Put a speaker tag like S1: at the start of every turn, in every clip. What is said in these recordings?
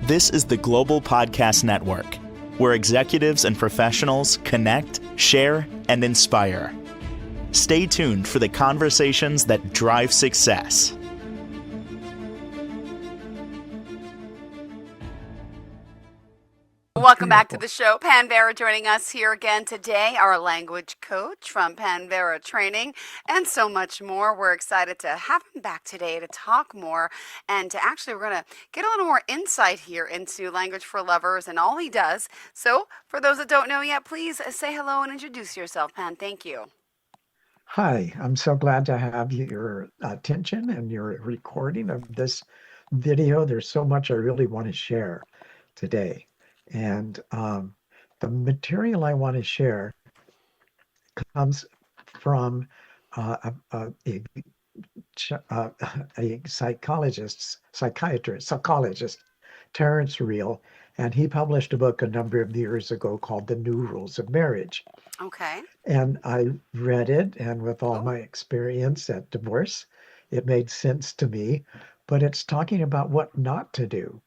S1: This is the Global Podcast Network, where executives and professionals connect, share, and inspire. Stay tuned for the conversations that drive success.
S2: Welcome back to the show. Vera joining us here again today, our language coach from Vera Training, and so much more. We're excited to have him back today to talk more, and to actually we're going to get a little more insight here into Language for Lovers and all he does. So for those that don't know yet, please say hello and introduce yourself, Pan. Thank you.
S3: Hi, I'm so glad to have your attention and your recording of this video. There's so much I really want to share today. And the material I want to share comes from a psychologist, Terrence Real, and he published a book a number of years ago called The New Rules of Marriage.
S2: Okay.
S3: And I read it, and with all my experience at divorce, it made sense to me, but it's talking about what not to do.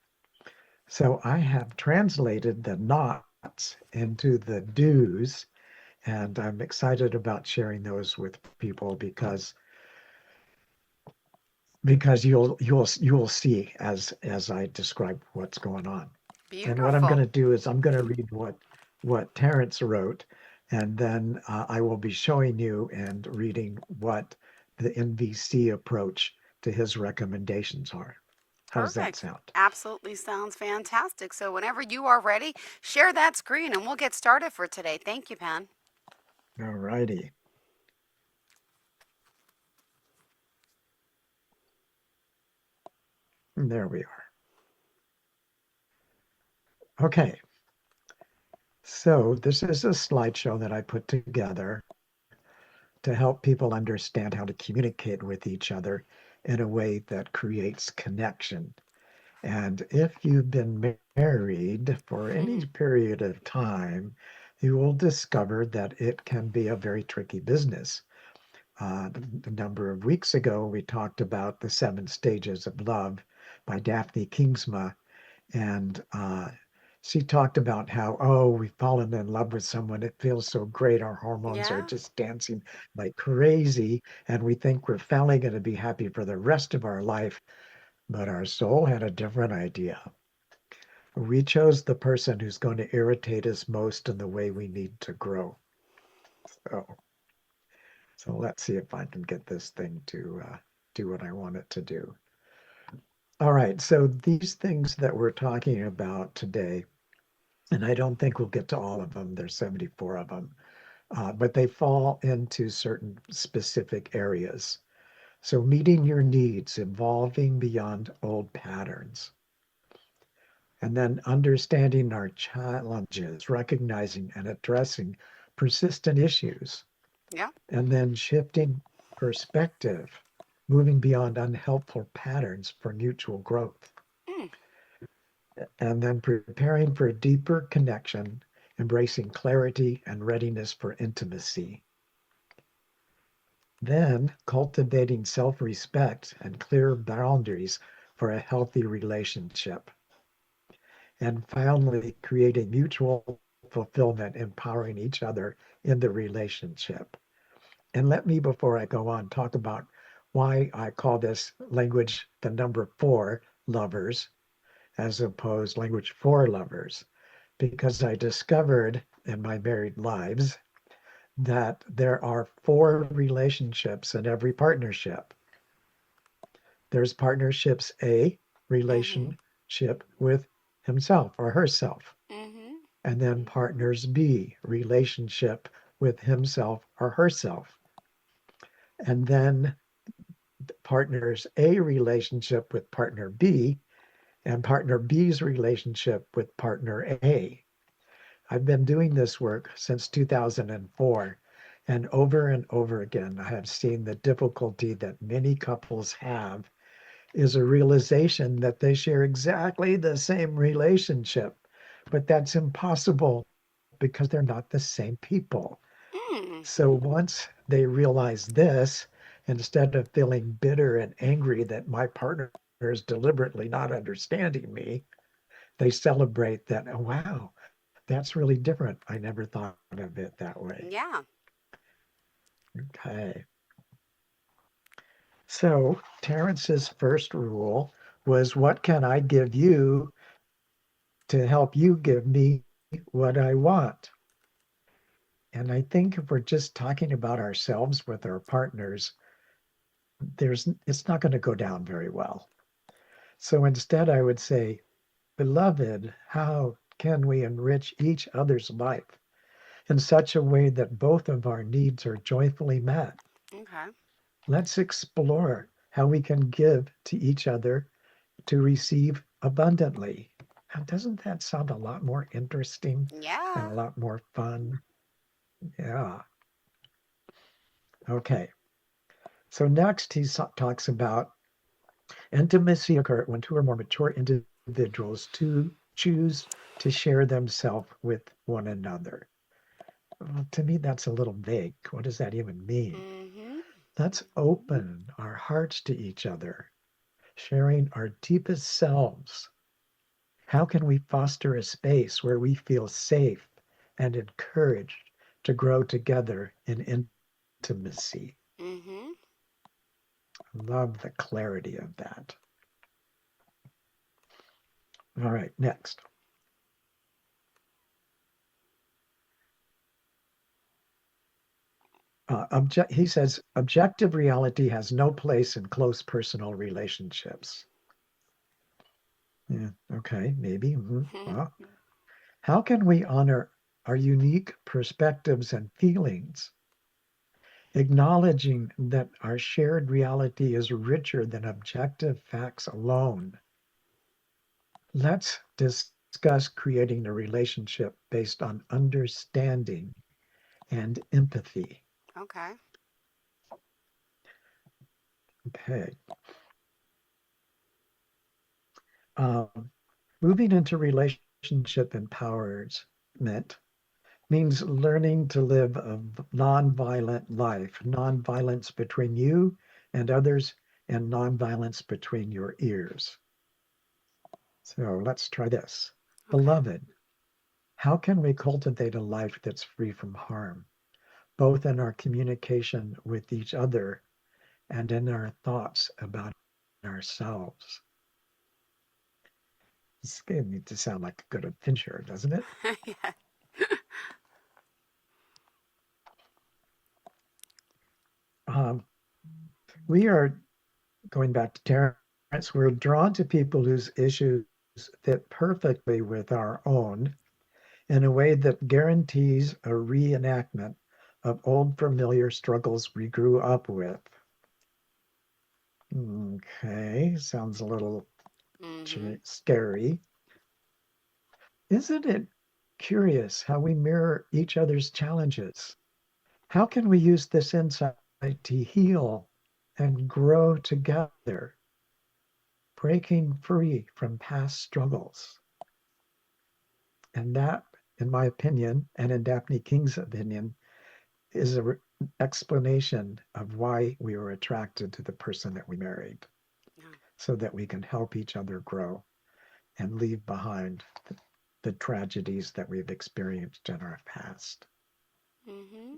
S3: So I have translated the nots into the do's, and I'm excited about sharing those with people because you'll see as I describe what's going on.
S2: Beautiful.
S3: And what I'm going to do is I'm going to read what Terrence wrote, and then I will be showing you and reading what the NVC approach to his recommendations are. How does that sound?
S2: Absolutely sounds fantastic. So whenever you are ready, share that screen and we'll get started for today. Thank you, Pan.
S3: All righty. There we are. Okay. So this is a slideshow that I put together to help people understand how to communicate with each other in a way that creates connection. And if you've been married for any period of time, you will discover that it can be a very tricky business. A number of weeks ago, we talked about The 7 Stages of Love by Daphne Kingsma, and she talked about how, we've fallen in love with someone. It feels so great. Our hormones are just dancing like crazy, and we think we're finally going to be happy for the rest of our life. But our soul had a different idea. We chose the person who's going to irritate us most in the way we need to grow. So let's see if I can get this thing to do what I want it to do. All right, so these things that we're talking about today, and I don't think we'll get to all of them, there's 74 of them, but they fall into certain specific areas. So meeting your needs, evolving beyond old patterns, and then understanding our challenges, recognizing and addressing persistent issues, and then shifting perspective, moving beyond unhelpful patterns for mutual growth. And then preparing for a deeper connection, embracing clarity and readiness for intimacy. Then cultivating self-respect and clear boundaries for a healthy relationship. And finally, creating mutual fulfillment, empowering each other in the relationship. And let me, before I go on, talk about why I call this language the number 4 lovers, as opposed language for lovers, because I discovered in my married lives that there are 4 relationships in every partnership. There's partnerships A, relationship with himself or herself. And then partners B, relationship with himself or herself. And then partners A relationship with partner B, and partner B's relationship with partner A. I've been doing this work since 2004, and over again, I have seen the difficulty that many couples have is a realization that they share exactly the same relationship, but that's impossible because they're not the same people. So once they realize this, instead of feeling bitter and angry that my partner is deliberately not understanding me, they celebrate that. Oh, wow, that's really different. I never thought of it that way.
S2: Yeah.
S3: Okay. So Terrence's first rule was, what can I give you to help you give me what I want? And I think if we're just talking about ourselves with our partners, it's not going to go down very well. So instead, I would say, beloved, how can we enrich each other's life in such a way that both of our needs are joyfully met?
S2: Okay.
S3: Let's explore how we can give to each other to receive abundantly. Now, doesn't that sound a lot more interesting and
S2: Yeah.
S3: a lot more fun? Yeah. Okay. So next, he talks about intimacy occurs when two or more mature individuals to choose to share themselves with one another. Well, to me, that's a little vague. What does that even mean?
S2: Mm-hmm.
S3: Let's open our hearts to each other, sharing our deepest selves. How can we foster a space where we feel safe and encouraged to grow together in intimacy?
S2: Mm-hmm.
S3: Love the clarity of that. All right, next. He says objective reality has no place in close personal relationships. Yeah, okay, maybe. Well, how can we honor our unique perspectives and feelings, acknowledging that our shared reality is richer than objective facts alone? Let's discuss creating a relationship based on understanding and empathy.
S2: Okay.
S3: Okay. Um, Moving into relationship empowerment means learning to live a nonviolent life, nonviolence between you and others, and nonviolence between your ears. So let's try this.
S2: Okay.
S3: Beloved, how can we cultivate a life that's free from harm, both in our communication with each other and in our thoughts about ourselves? It's getting to sound like a good adventure, doesn't it?
S2: Yeah.
S3: Um, we are going back to Terrence, we're drawn to people whose issues fit perfectly with our own in a way that guarantees a reenactment of old familiar struggles we grew up with. Okay, sounds a little
S2: Mm-hmm.
S3: scary. Isn't it curious how we mirror each other's challenges? How can we use this insight to heal and grow together, breaking free from past struggles? And that, in my opinion, and in Daphne King's opinion, is an explanation of why we were attracted to the person that we married,
S2: Yeah.
S3: so that we can help each other grow and leave behind the tragedies that we've experienced in our past.
S2: Mm-hmm.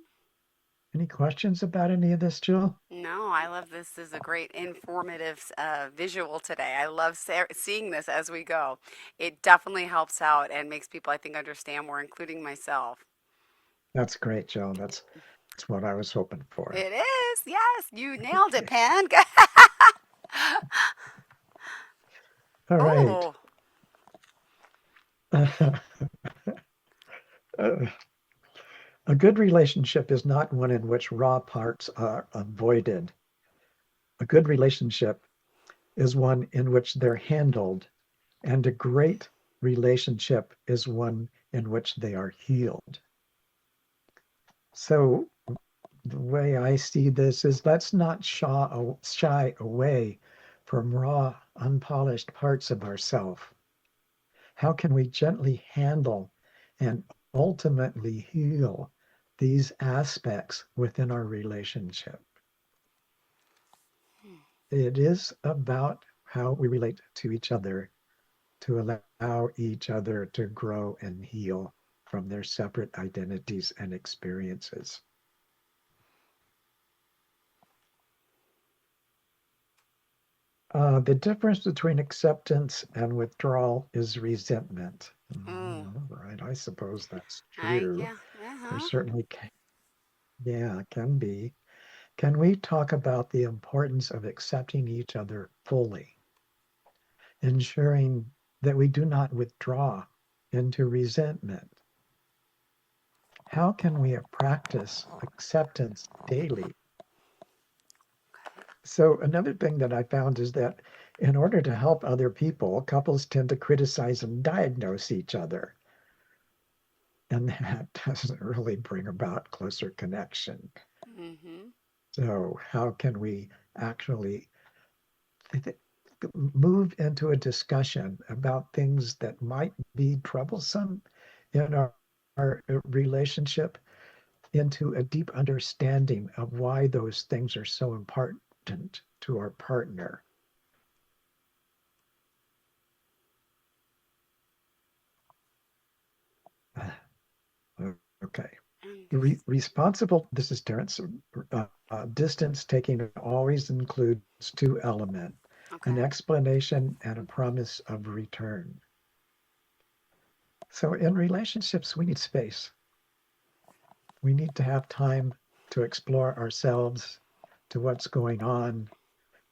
S3: Any questions about any of this, Jill?
S2: No, I love this. This is a great informative visual today. I love seeing this as we go. It definitely helps out and makes people, I think, understand more, including myself.
S3: That's great, Jill. That's what I was hoping for.
S2: It is. Yes, you nailed it,
S3: Okay.
S2: Pan.
S3: All right.
S2: Oh,
S3: A good relationship is not one in which raw parts are avoided. A good relationship is one in which they're handled, and a great relationship is one in which they are healed. So, the way I see this is, let's not shy away from raw, unpolished parts of ourselves. How can we gently handle and ultimately heal these aspects within our relationship? It is about how we relate to each other to allow each other to grow and heal from their separate identities and experiences. The difference between acceptance and withdrawal is resentment.
S2: Mm.
S3: Right, I suppose that's true.
S2: Yeah.
S3: There
S2: Uh-huh.
S3: certainly can, yeah, can be. Can we talk about the importance of accepting each other fully, ensuring that we do not withdraw into resentment? How can we practice acceptance daily? So, another thing that I found is that in order to help other people, couples tend to criticize and diagnose each other. And that doesn't really bring about closer connection.
S2: Mm-hmm.
S3: So, how can we actually move into a discussion about things that might be troublesome in our relationship into a deep understanding of why those things are so important to our partner? Okay. Responsible, this is Terrence. Distance taking always includes two elements: an
S2: Okay.
S3: explanation and a promise of return. So in relationships, we need space. We need to have time to explore ourselves, to what's going on,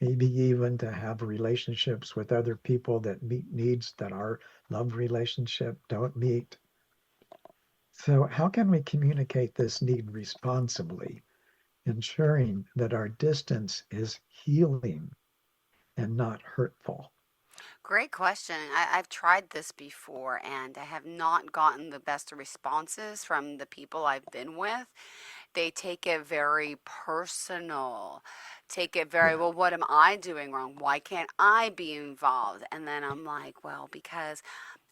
S3: maybe even to have relationships with other people that meet needs that our love relationship don't meet. So, how can we communicate this need responsibly, ensuring that our distance is healing and not hurtful?
S2: Great question. I've tried this before and I have not gotten the best responses from the people I've been with. They take it very personal, take it very,
S3: Yeah,
S2: well, what am I doing wrong? Why can't I be involved? And then I'm like, well, because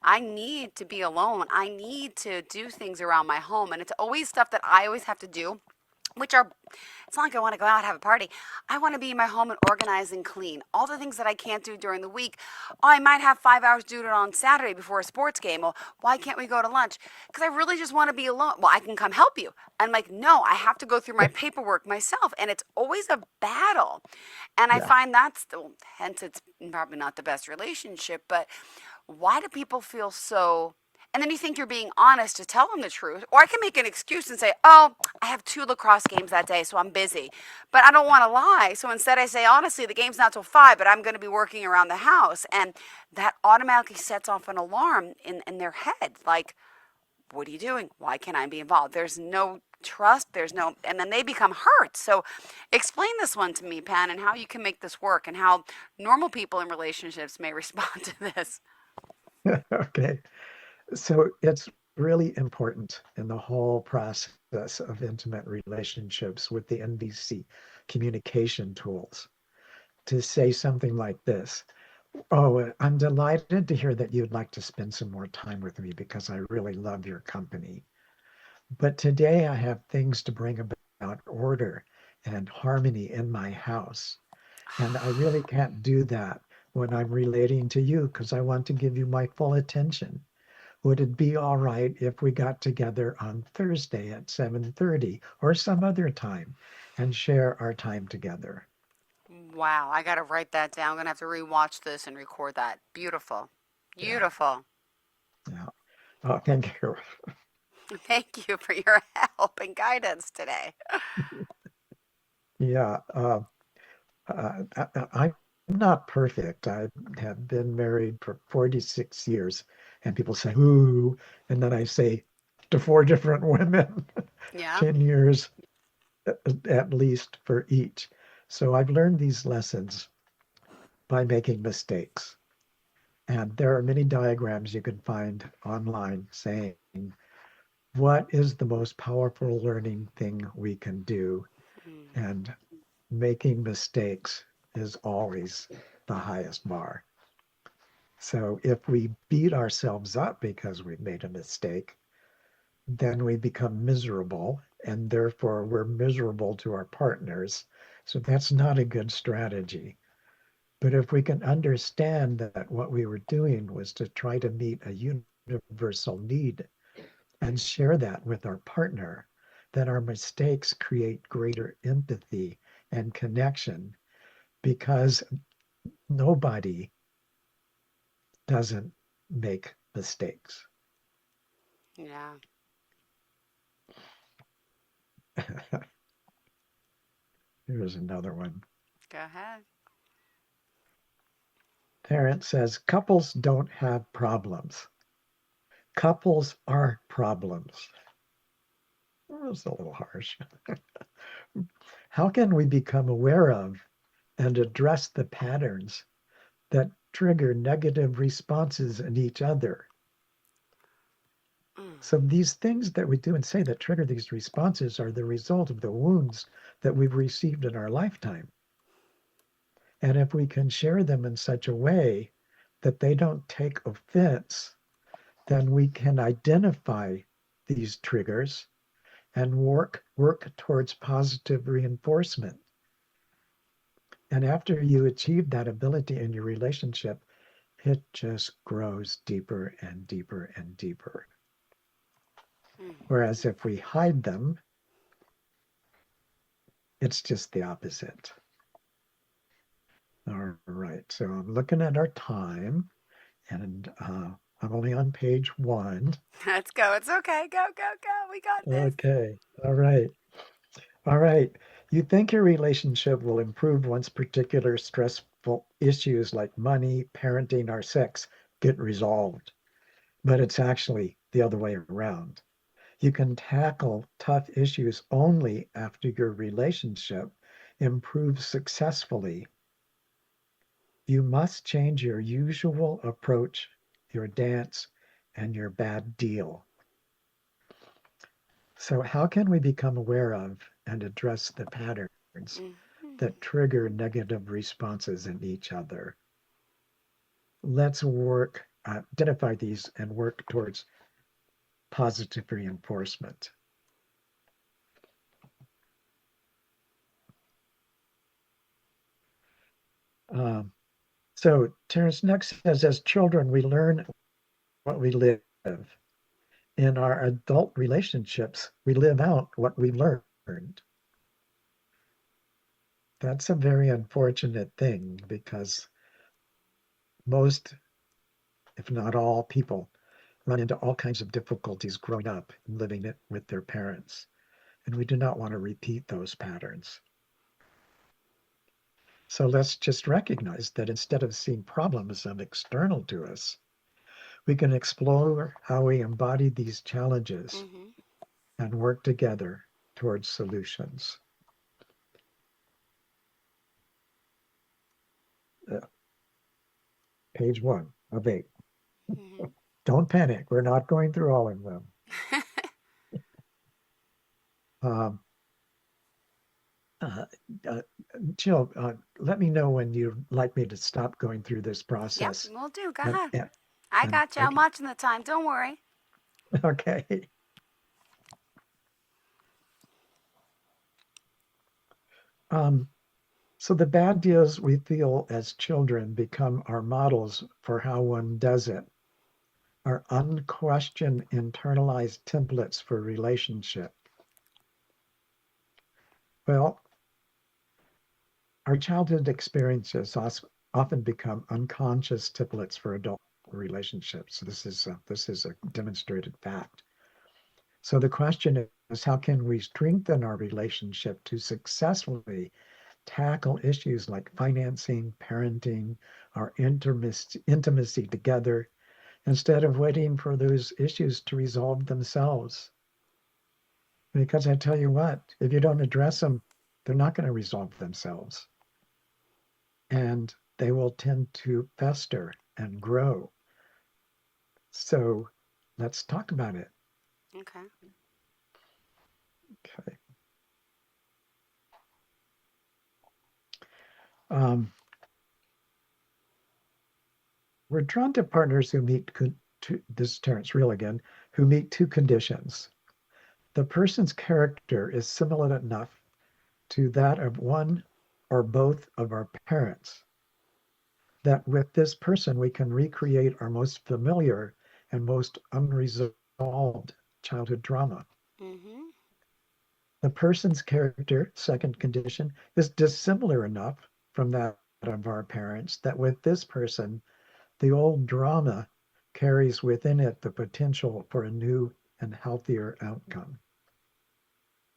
S2: I need to be alone. I need to do things around my home. And it's always stuff that I always have to do, which are, it's not like I want to go out and have a party. I want to be in my home and organize and clean. All the things that I can't do during the week. Oh, I might have 5 hours to do it on Saturday before a sports game. Or why can't we go to lunch? Because I really just want to be alone. Well, I can come help you. I'm like, no, I have to go through my paperwork myself. And it's always a battle. And I
S3: yeah,
S2: find that's the, hence it's probably not the best relationship, but why do people feel so, and then you think you're being honest to tell them the truth, or I can make an excuse and say, oh, I have 2 lacrosse games that day, so I'm busy, but I don't want to lie. So instead I say, honestly, the game's not till 5, but I'm going to be working around the house. And that automatically sets off an alarm in their head, like, what are you doing? Why can't I be involved? There's no trust, there's no, and then they become hurt. So explain this one to me, Pan, and how you can make this work and how normal people in relationships may respond to this.
S3: okay. So it's really important in the whole process of intimate relationships with the NVC communication tools to say something like this. Oh, I'm delighted to hear that you'd like to spend some more time with me because I really love your company. But today I have things to bring about order and harmony in my house. And I really can't do that when I'm relating to you because I want to give you my full attention. Would it be all right if we got together on Thursday at 7:30 or some other time and share our time together?
S2: Wow, I got to write that down. I'm going to have to rewatch this and record that. Beautiful.
S3: Yeah,
S2: Beautiful.
S3: yeah. Oh, thank you.
S2: Thank you for your help and guidance today.
S3: Yeah, I'm not perfect. I have been married for 46 years, and people say, ooh, and then I say to four different women,
S2: Yeah.
S3: 10 years at least for each. So I've learned these lessons by making mistakes. And there are many diagrams you can find online saying, what is the most powerful learning thing we can do?
S2: Mm.
S3: And making mistakes is always the highest bar. So if we beat ourselves up because we've made a mistake, then we become miserable and therefore we're miserable to our partners. So that's not a good strategy. But if we can understand that what we were doing was to try to meet a universal need and share that with our partner, then our mistakes create greater empathy and connection because nobody doesn't make mistakes.
S2: Yeah.
S3: Here's another one.
S2: Go ahead.
S3: Parent says couples don't have problems. Couples are problems. That's a little harsh. How can we become aware of and address the patterns that trigger negative responses in each other?
S2: Mm.
S3: So these things that we do and say that trigger these responses are the result of the wounds that we've received in our lifetime. And if we can share them in such a way that they don't take offense, then we can identify these triggers and work towards positive reinforcement. And after you achieve that ability in your relationship, it just grows deeper and deeper and deeper. Whereas if we hide them, it's just the opposite. All right, so I'm looking at our time, and I'm only on page 1.
S2: Let's go. It's okay. Go, go, go. We got this.
S3: Okay, all right. All right. You think your relationship will improve once particular stressful issues like money, parenting, or sex get resolved, but it's actually the other way around. You can tackle tough issues only after your relationship improves successfully. You must change your usual approach, your dance, and your bad deal. So, how can we become aware of and address the patterns
S2: Mm-hmm.
S3: that trigger negative responses in each other? Let's identify these and work towards positive reinforcement. Um, so Terence next says, as children, we learn what we live. In our adult relationships, we live out what we learned. That's a very unfortunate thing because most, if not all, people run into all kinds of difficulties growing up and living it with their parents. And we do not want to repeat those patterns. So let's just recognize that instead of seeing problems as external to us, we can explore how we embody these challenges
S2: Mm-hmm.
S3: and work together towards solutions. Uh, Page 1 of 8.
S2: Mm-hmm.
S3: Don't panic. We're not going through all of them. Um, uh, uh, Jill, let me know when you'd like me to stop going through this
S2: Yep,
S3: process.
S2: we'll do. Go
S3: And,
S2: ahead.
S3: and,
S2: I
S3: and
S2: got you. I'm
S3: okay,
S2: watching the time. Don't worry.
S3: okay. Um, so the bad deals we feel as children become our models for how one does it, our unquestioned internalized templates for relationship. Well, our childhood experiences often become unconscious templates for adult relationships. This is a demonstrated fact. So the question is, how can we strengthen our relationship to successfully tackle issues like financing, parenting, our intimacy together, instead of waiting for those issues to resolve themselves? Because I tell you what, if you don't address them, they're not going to resolve themselves. And they will tend to fester and grow. So let's talk about it.
S2: Okay.
S3: Okay. Um, we're drawn to partners who meet this is Terence Real again, who meet two conditions. The person's character is similar enough to that of one or both of our parents. that with this person we can recreate our most familiar and most unresolved childhood trauma.
S2: Mm-hmm.
S3: The person's character, second condition, is dissimilar enough from that of our parents that with this person, the old drama carries within it the potential for a new and healthier outcome.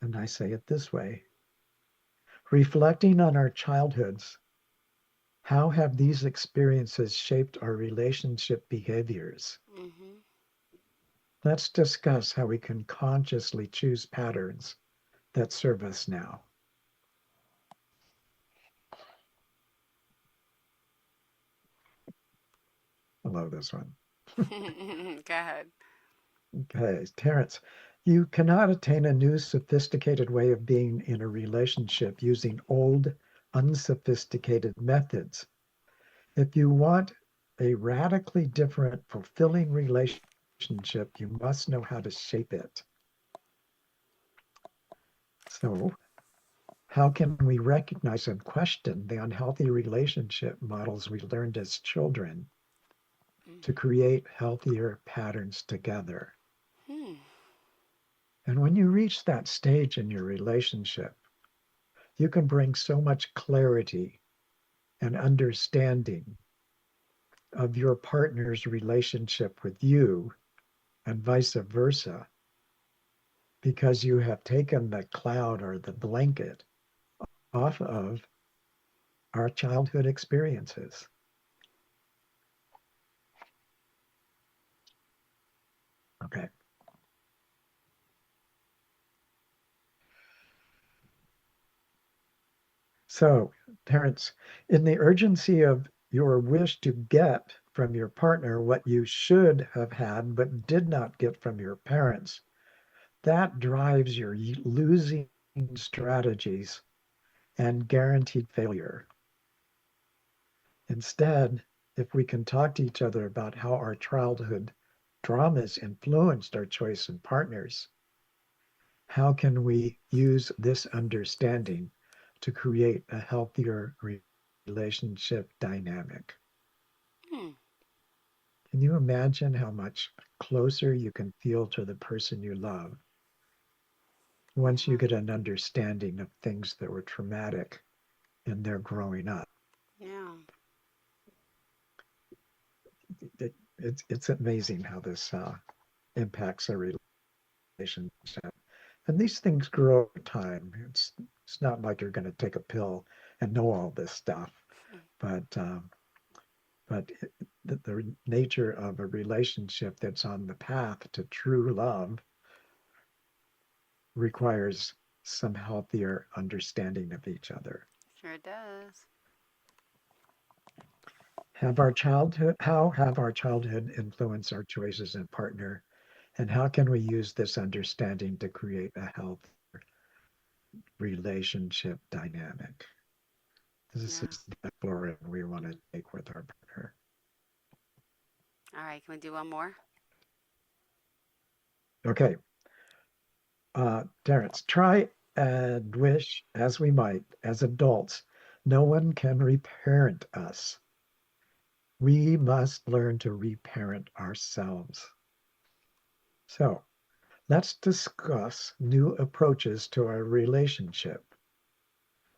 S3: And I say it this way: reflecting on our childhoods, how have these experiences shaped our relationship behaviors?
S2: Mm-hmm.
S3: Let's discuss how we can consciously choose patterns that serve us now. I love this one.
S2: Go ahead.
S3: Okay, Terrence, you cannot attain a new sophisticated way of being in a relationship using old, unsophisticated methods. If you want a radically different, fulfilling relationship, you must know how to shape it. So, how can we recognize and question the unhealthy relationship models we learned as children to
S2: Mm-hmm.
S3: create healthier patterns together?
S2: Hmm.
S3: And when you reach that stage in your relationship, you can bring so much clarity and understanding of your partner's relationship with you and vice versa, because you have taken the cloud or the blanket off of our childhood experiences. Okay. So, Terrence, in the urgency of your wish to get from your partner what you should have had but did not get from your parents, that drives your losing strategies and guaranteed failure. Instead, if we can talk to each other about how our childhood traumas influenced our choice in partners, how can we use this understanding to create a healthier relationship dynamic?
S2: Hmm.
S3: Can you imagine how much closer you can feel to the person you love once you
S2: Uh-huh.
S3: get an understanding of things that were traumatic in their growing up?
S2: Yeah.
S3: It's amazing how this impacts a relationship. And these things grow over time. It's not like you're going to take a pill and know all this stuff, but the nature of a relationship that's on the path to true love requires some healthier understanding of each other.
S2: Sure does.
S3: Have our childhood How have our childhood influenced our choices in partner, and how can we use this understanding to create a healthier relationship dynamic? This
S2: Yeah.
S3: is the exploration we want to take with our partner.
S2: All right. Can we do one more?
S3: Okay, Terrence, try and wish as we might as adults, no one can reparent us. We must learn to reparent ourselves. So let's discuss new approaches to our relationship,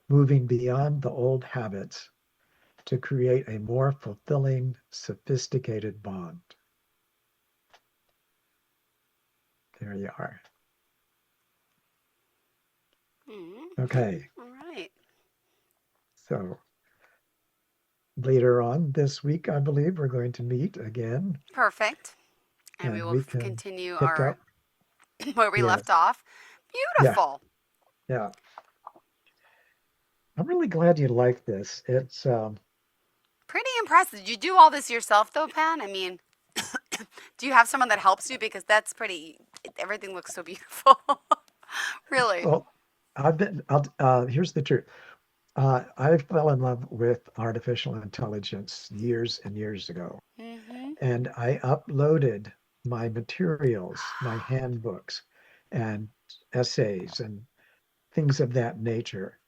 S3: moving beyond the old habits to create a more fulfilling, sophisticated bond. There you are.
S2: Mm-hmm.
S3: Okay,
S2: All right.
S3: so later on this week, I believe we're going to meet again
S2: Perfect. And we
S3: and
S2: will
S3: we can
S2: continue
S3: pick
S2: our
S3: up.
S2: where we left
S3: Yes.
S2: off.
S3: Yeah.
S2: Beautiful.
S3: Yeah. I'm really glad you like this. It's
S2: Pretty impressive. Did you do all this yourself, though, Pan? I mean, do you have someone that helps you? Because that's pretty. Everything looks so beautiful. Really.
S3: well, here's the truth. I fell in love with artificial intelligence years and years ago,
S2: Mm-hmm.
S3: and I uploaded my materials, my handbooks, and essays and things of that nature.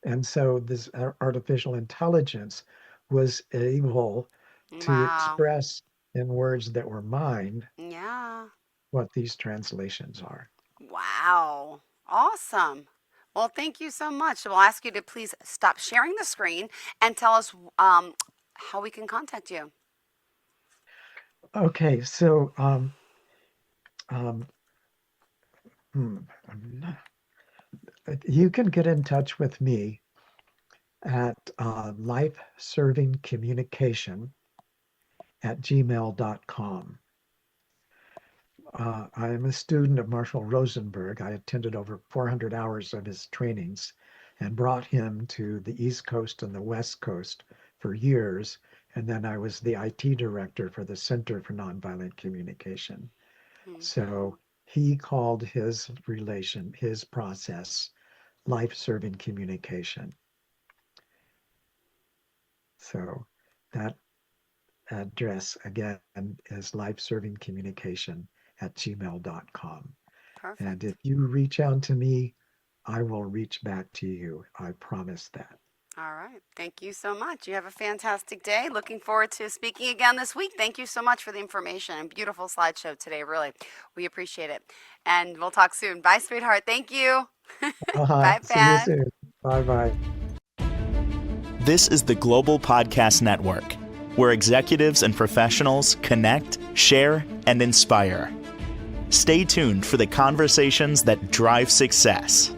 S3: And so this artificial intelligence was able to
S2: Wow.
S3: express in words that were mine
S2: Yeah.
S3: what these translations are.
S2: Wow. Awesome. Well, thank you so much. We'll ask you to please stop sharing the screen and tell us how we can contact you.
S3: Okay, so um, hmm, you can get in touch with me at lifeservingcommunication@gmail.com. I am a student of Marshall Rosenberg. I attended over 400 hours of his trainings and brought him to the East Coast and the West Coast for years. And then I was the IT director for the Center for Nonviolent Communication.
S2: Hmm.
S3: So he called his process, life-serving communication. So that address again is lifeservingcommunication@gmail.com. And
S2: Perfect.
S3: if you reach out to me, I will reach back to you. I promise that.
S2: All right. Thank you so much. You have a fantastic day. Looking forward to speaking again this week. Thank you so much for the information and beautiful slideshow today. Really, we appreciate it. And we'll talk soon. Bye, sweetheart. Thank you. Bye,
S3: See you
S2: Pan.
S3: soon. Bye bye.
S1: This is the Global Podcast Network, where executives and professionals connect, share, and inspire. Stay tuned for the conversations that drive success.